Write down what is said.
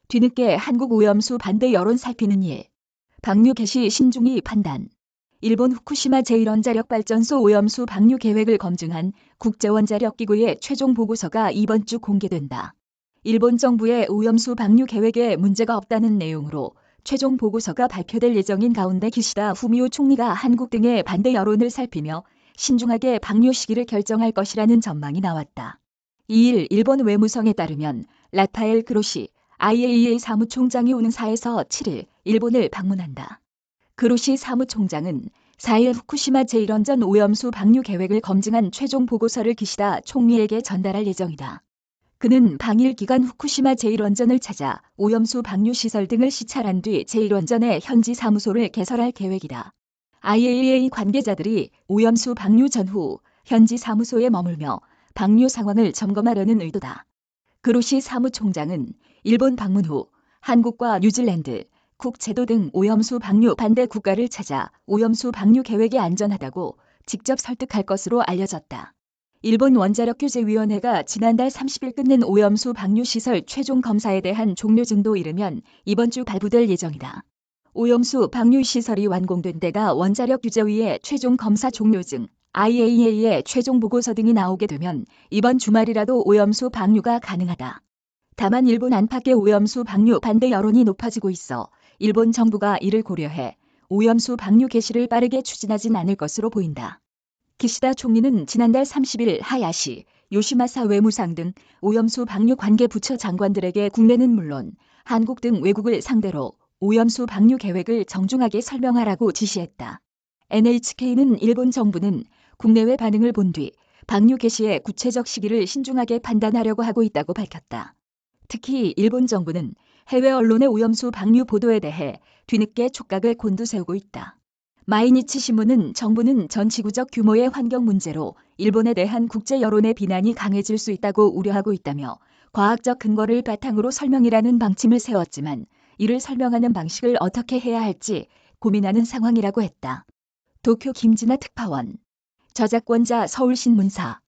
뒤늦게 한국 오염수 반대 여론 살피는 일. 방류 개시 신중히 판단. 일본 후쿠시마 제1원자력발전소 오염수 방류 계획을 검증한 국제원자력기구의 최종 보고서가 이번 주 공개된다. 일본 정부의 오염수 방류 계획에 문제가 없다는 내용으로 최종 보고서가 발표될 예정인 가운데 기시다 후미오 총리가 한국 등의 반대 여론을 살피며 신중하게 방류 시기를 결정할 것이라는 전망이 나왔다. 2일 일본 외무성에 따르면 라파엘 그로시 IAEA 사무총장이 오는 4에서 7일 일본을 방문한다. 그로시 사무총장은 4일 후쿠시마 제1원전 오염수 방류 계획을 검증한 최종 보고서를 기시다 총리에게 전달할 예정이다. 그는 방일 기간 후쿠시마 제1원전을 찾아 오염수 방류 시설 등을 시찰한 뒤 제1원전의 현지 사무소를 개설할 계획이다. IAEA 관계자들이 오염수 방류 전후 현지 사무소에 머물며 방류 상황을 점검하려는 의도다. 그로시 사무총장은 일본 방문 후 한국과 뉴질랜드, 쿡 제도 등 오염수 방류 반대 국가를 찾아 오염수 방류 계획이 안전하다고 직접 설득할 것으로 알려졌다. 일본 원자력규제위원회가 지난달 30일 끝낸 오염수 방류 시설 최종 검사에 대한 종료증도 이르면 이번 주 발부될 예정이다. 오염수 방류 시설이 완공된 데가 원자력규제위의 최종 검사 종료증, IAEA의 최종 보고서 등이 나오게 되면 이번 주말이라도 오염수 방류가 가능하다. 다만 일본 안팎의 오염수 방류 반대 여론이 높아지고 있어 일본 정부가 이를 고려해 오염수 방류 개시를 빠르게 추진하진 않을 것으로 보인다. 기시다 총리는 지난달 30일 하야시, 요시마사 외무상 등 오염수 방류 관계 부처 장관들에게 국내는 물론 한국 등 외국을 상대로 오염수 방류 계획을 정중하게 설명하라고 지시했다. NHK는 일본 정부는 국내외 반응을 본 뒤 방류 개시의 구체적 시기를 신중하게 판단하려고 하고 있다고 밝혔다. 특히 일본 정부는 해외 언론의 오염수 방류 보도에 대해 뒤늦게 촉각을 곤두세우고 있다. 마이니치 신문은 정부는 전 지구적 규모의 환경 문제로 일본에 대한 국제 여론의 비난이 강해질 수 있다고 우려하고 있다며 과학적 근거를 바탕으로 설명이라는 방침을 세웠지만 이를 설명하는 방식을 어떻게 해야 할지 고민하는 상황이라고 했다. 도쿄 김진아 특파원. 저작권자 서울신문사.